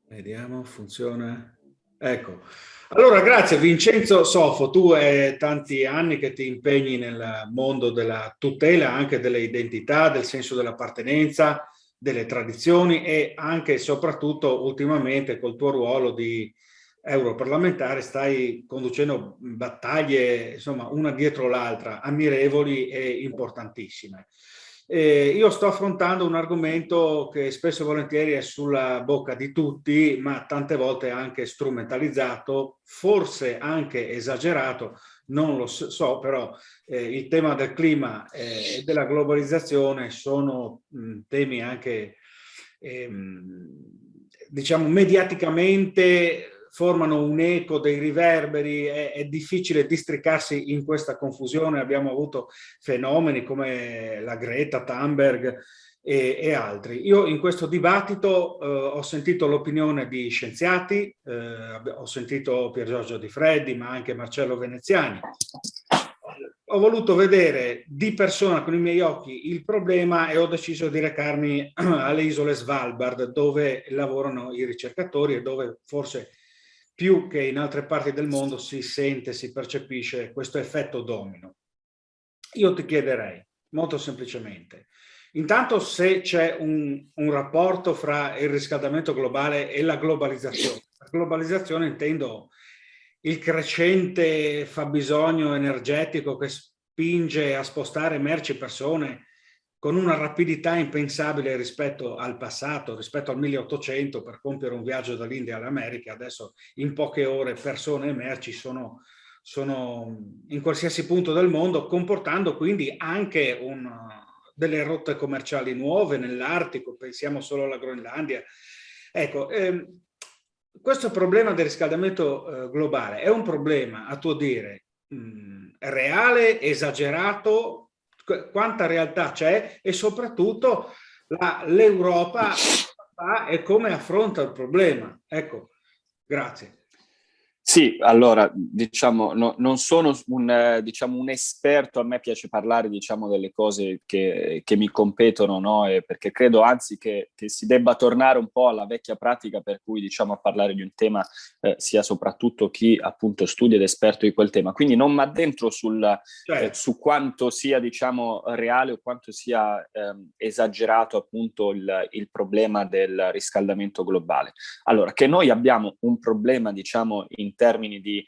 Vediamo, funziona. Ecco. Allora, grazie Vincenzo Soffo, tu è tanti anni che ti impegni nel mondo della tutela anche delle identità, del senso dell'appartenenza, delle tradizioni e anche e soprattutto ultimamente col tuo ruolo di europarlamentare stai conducendo battaglie, insomma, una dietro l'altra, ammirevoli e importantissime. Io sto affrontando un argomento che spesso e volentieri è sulla bocca di tutti, ma tante volte anche strumentalizzato, forse anche esagerato, non lo so, però il tema del clima e della globalizzazione sono temi anche, diciamo, mediaticamente formano un eco dei riverberi, è difficile districarsi in questa confusione. Abbiamo avuto fenomeni come la Greta Thunberg e altri. Io in questo dibattito ho sentito l'opinione di scienziati, ho sentito Pier Giorgio Di Freddi, ma anche Marcello Veneziani. Ho voluto vedere di persona con i miei occhi il problema e ho deciso di recarmi alle isole Svalbard, dove lavorano i ricercatori e dove forse più che in altre parti del mondo si sente, si percepisce questo effetto domino. Io ti chiederei, molto semplicemente, intanto se c'è un rapporto fra il riscaldamento globale e la globalizzazione. La globalizzazione intendo il crescente fabbisogno energetico che spinge a spostare merci e persone con una rapidità impensabile rispetto al passato, rispetto al 1800 per compiere un viaggio dall'India all'America. Adesso in poche ore persone e merci sono in qualsiasi punto del mondo, comportando quindi anche delle rotte commerciali nuove nell'Artico, pensiamo solo alla Groenlandia. Ecco, questo problema del riscaldamento globale è un problema, a tuo dire, reale, esagerato? Quanta realtà c'è e soprattutto l'Europa fa e come affronta il problema? Ecco, grazie. Sì, allora, diciamo, non sono diciamo, un esperto, a me piace parlare, diciamo, delle cose che mi competono, no? Perché credo anzi che si debba tornare un po' alla vecchia pratica per cui, diciamo, a parlare di un tema sia soprattutto chi appunto studia ed è esperto di quel tema. Quindi non mi addentro su quanto sia, diciamo, reale o quanto sia esagerato appunto il problema del riscaldamento globale. Allora, che noi abbiamo un problema, diciamo, in termini di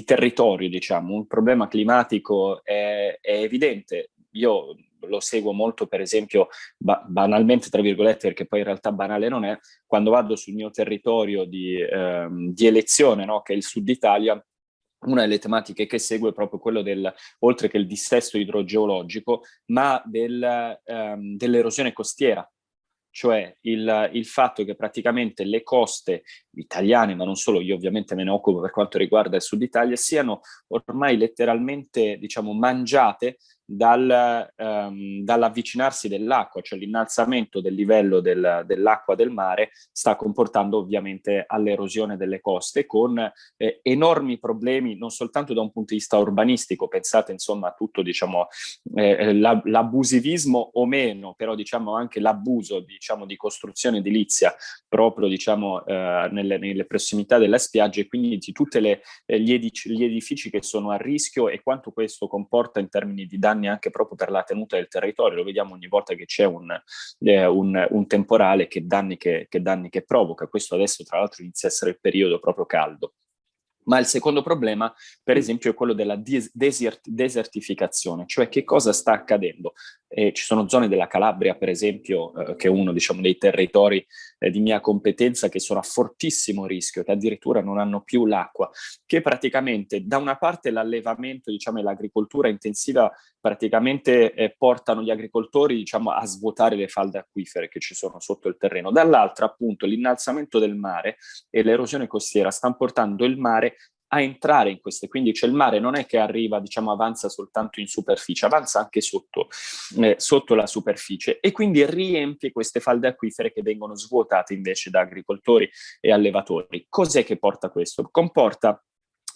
territorio, diciamo, un problema climatico è evidente. Io lo seguo molto, per esempio, banalmente, tra virgolette, perché poi in realtà banale non è, quando vado sul mio territorio di elezione, no, che è il sud Italia. Una delle tematiche che segue è proprio quello oltre che il dissesto idrogeologico, ma dell'erosione costiera. Cioè il fatto che praticamente le coste italiane, ma non solo, io ovviamente me ne occupo per quanto riguarda il sud Italia, siano ormai letteralmente, diciamo, mangiate dall'avvicinarsi dell'acqua, cioè l'innalzamento del livello dell'acqua del mare sta comportando ovviamente all'erosione delle coste con enormi problemi non soltanto da un punto di vista urbanistico, pensate insomma a tutto, diciamo, l'abusivismo o meno, però diciamo anche l'abuso, diciamo, di costruzione edilizia proprio, diciamo, nelle prossimità delle spiagge, e quindi di tutti gli edifici che sono a rischio e quanto questo comporta in termini di danni anche proprio per la tenuta del territorio. Lo vediamo ogni volta che c'è un temporale, che danni che provoca. Questo adesso tra l'altro inizia a essere il periodo proprio caldo. Ma il secondo problema, per esempio, è quello della desertificazione, cioè che cosa sta accadendo? Ci sono zone della Calabria, per esempio, che è uno, diciamo, dei territori di mia competenza, che sono a fortissimo rischio, che addirittura non hanno più l'acqua, che praticamente da una parte l'allevamento, diciamo, e l'agricoltura intensiva praticamente portano gli agricoltori, diciamo, a svuotare le falde acquifere che ci sono sotto il terreno, dall'altra appunto l'innalzamento del mare e l'erosione costiera stanno portando il mare a entrare in queste, quindi cioè il mare non è che arriva, diciamo, avanza soltanto in superficie, avanza anche sotto la superficie, e quindi riempie queste falde acquifere che vengono svuotate invece da agricoltori e allevatori. Cos'è che porta questo? Comporta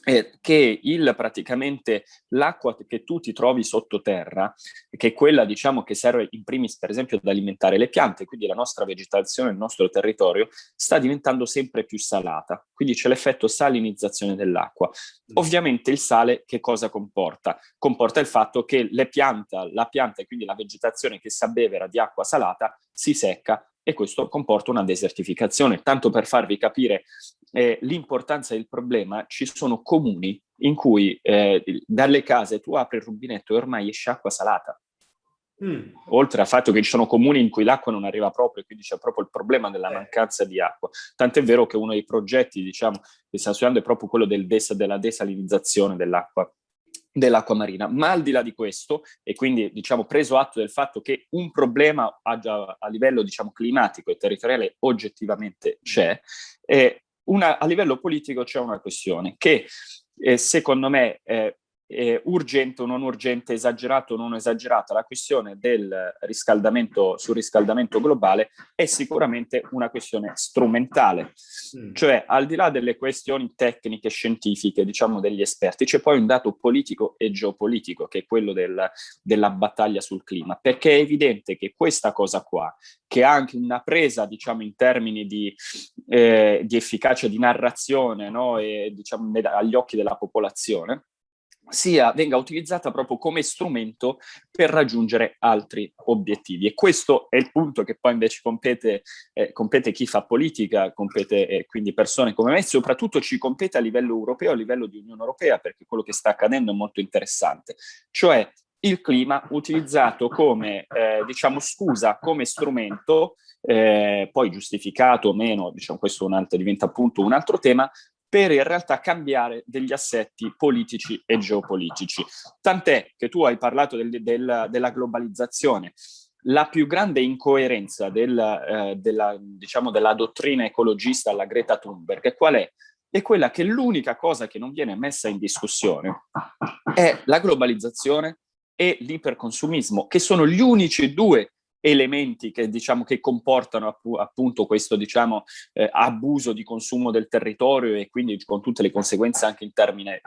che praticamente l'acqua che tu ti trovi sottoterra, che è quella diciamo che serve in primis per esempio ad alimentare le piante, quindi la nostra vegetazione, il nostro territorio, sta diventando sempre più salata, quindi c'è l'effetto salinizzazione dell'acqua. Ovviamente il sale che cosa comporta? Comporta il fatto che la pianta e quindi la vegetazione che si abbevera di acqua salata si secca e questo comporta una desertificazione. Tanto per farvi capire l'importanza del problema, ci sono comuni in cui dalle case tu apri il rubinetto e ormai esce acqua salata. Oltre al fatto che ci sono comuni in cui l'acqua non arriva proprio, quindi c'è proprio il problema della mancanza di acqua. Tant'è vero che uno dei progetti, diciamo, che sta studiando è proprio quello della desalinizzazione dell'acqua marina. Ma al di là di questo, e quindi diciamo preso atto del fatto che un problema a livello diciamo climatico e territoriale oggettivamente c'è, a livello politico c'è una questione che secondo me urgente o non urgente, esagerato o non esagerato, la questione del surriscaldamento globale è sicuramente una questione strumentale. Cioè, al di là delle questioni tecniche, scientifiche, diciamo degli esperti, c'è poi un dato politico e geopolitico, che è quello della battaglia sul clima, perché è evidente che questa cosa qua, che ha anche una presa, diciamo, in termini di efficacia di narrazione, no? E, diciamo, agli occhi della popolazione, venga utilizzata proprio come strumento per raggiungere altri obiettivi. E questo è il punto che poi invece compete chi fa politica, compete quindi persone come me, e soprattutto ci compete a livello europeo, a livello di Unione Europea, perché quello che sta accadendo è molto interessante. Cioè il clima utilizzato come, diciamo, scusa, come strumento, poi giustificato o meno, diciamo, questo diventa appunto un altro tema, per in realtà cambiare degli assetti politici e geopolitici. Tant'è che tu hai parlato della globalizzazione. La più grande incoerenza diciamo, della dottrina ecologista alla Greta Thunberg, qual è? È quella che l'unica cosa che non viene messa in discussione è la globalizzazione e l'iperconsumismo, che sono gli unici due elementi che, diciamo, che comportano appunto questo, diciamo, abuso di consumo del territorio e quindi con tutte le conseguenze anche in termini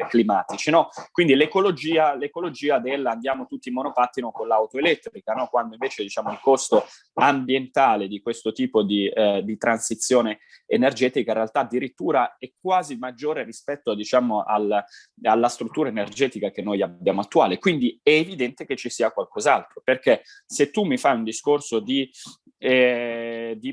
climatici, no? Quindi l'ecologia andiamo tutti in monopattino con l'auto elettrica, no? Quando invece, diciamo, il costo ambientale di questo tipo di transizione energetica in realtà addirittura è quasi maggiore rispetto, diciamo, alla struttura energetica che noi abbiamo attuale. Quindi è evidente che ci sia qualcos'altro, perché se tu mi fai un discorso di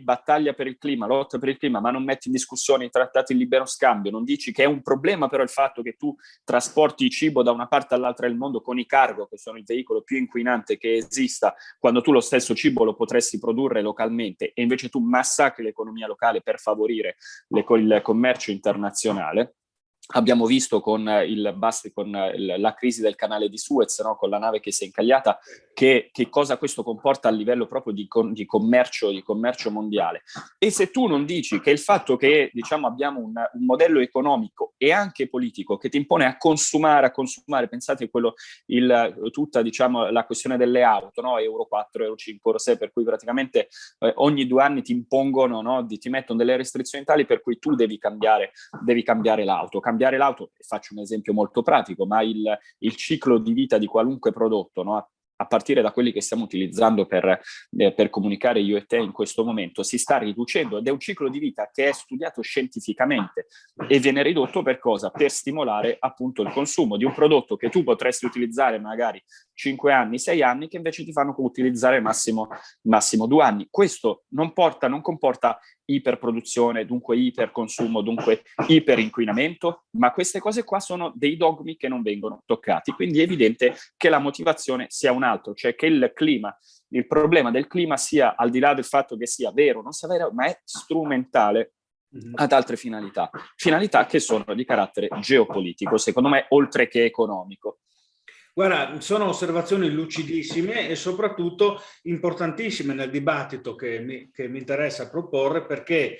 battaglia per il clima, lotta per il clima, ma non metti in discussione i trattati di libero scambio, non dici che è un problema però il fatto che tu trasporti cibo da una parte all'altra del mondo con i cargo, che sono il veicolo più inquinante che esista, quando tu lo stesso cibo lo potresti produrre localmente e invece tu massacri l'economia locale per favorire il commercio internazionale. Abbiamo visto con la crisi del canale di Suez, no? Con la nave che si è incagliata, che cosa questo comporta a livello proprio di commercio mondiale. E se tu non dici che il fatto che, diciamo, abbiamo un modello economico e anche politico che ti impone a consumare, pensate tutta, diciamo, la questione delle auto, no? Euro 4, Euro 5, Euro 6, per cui praticamente ogni 2 anni ti impongono, no? Ti mettono delle restrizioni tali per cui tu devi cambiare l'auto. Cambiare l'auto, faccio un esempio molto pratico, ma il ciclo di vita di qualunque prodotto, no? A partire da quelli che stiamo utilizzando per comunicare io e te in questo momento, si sta riducendo ed è un ciclo di vita che è studiato scientificamente e viene ridotto per cosa? Per stimolare appunto il consumo di un prodotto che tu potresti utilizzare magari 5 anni, 6 anni, che invece ti fanno utilizzare massimo 2 anni. Questo non comporta iperproduzione, dunque iperconsumo, dunque iperinquinamento, ma queste cose qua sono dei dogmi che non vengono toccati. Quindi è evidente che la motivazione sia un altro, cioè che il problema del clima sia, al di là del fatto che sia vero, non sia vero, ma è strumentale ad altre finalità che sono di carattere geopolitico, secondo me, oltre che economico. Guarda, sono osservazioni lucidissime e soprattutto importantissime nel dibattito che mi interessa proporre perché,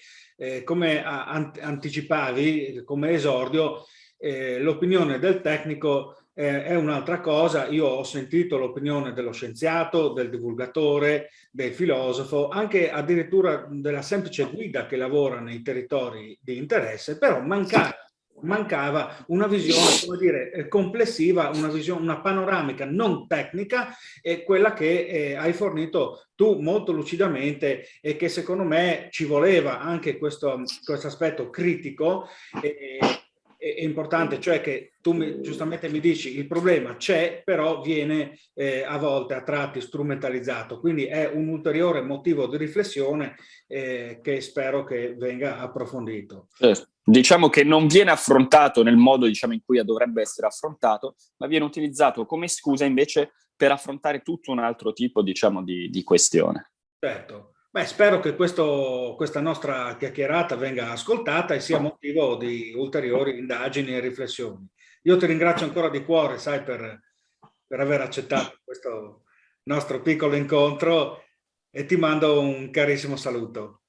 come anticipavi, come esordio, l'opinione del tecnico è un'altra cosa. Io ho sentito l'opinione dello scienziato, del divulgatore, del filosofo, anche addirittura della semplice guida che lavora nei territori di interesse, però mancare mancava una visione, come dire, complessiva, una visione, una panoramica non tecnica, e quella che hai fornito tu molto lucidamente e che secondo me ci voleva anche questo aspetto critico. È importante, cioè che tu giustamente mi dici il problema c'è, però viene a volte a tratti strumentalizzato, quindi è un ulteriore motivo di riflessione che spero che venga approfondito. Certo. Diciamo che non viene affrontato nel modo, diciamo, in cui dovrebbe essere affrontato, ma viene utilizzato come scusa invece per affrontare tutto un altro tipo, diciamo, di questione. Certo. Beh, spero che questa nostra chiacchierata venga ascoltata e sia motivo di ulteriori indagini e riflessioni. Io ti ringrazio ancora di cuore, sai, per aver accettato questo nostro piccolo incontro, e ti mando un carissimo saluto.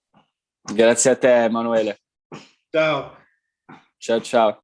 Grazie a te, Emanuele. Ciao. Ciao ciao.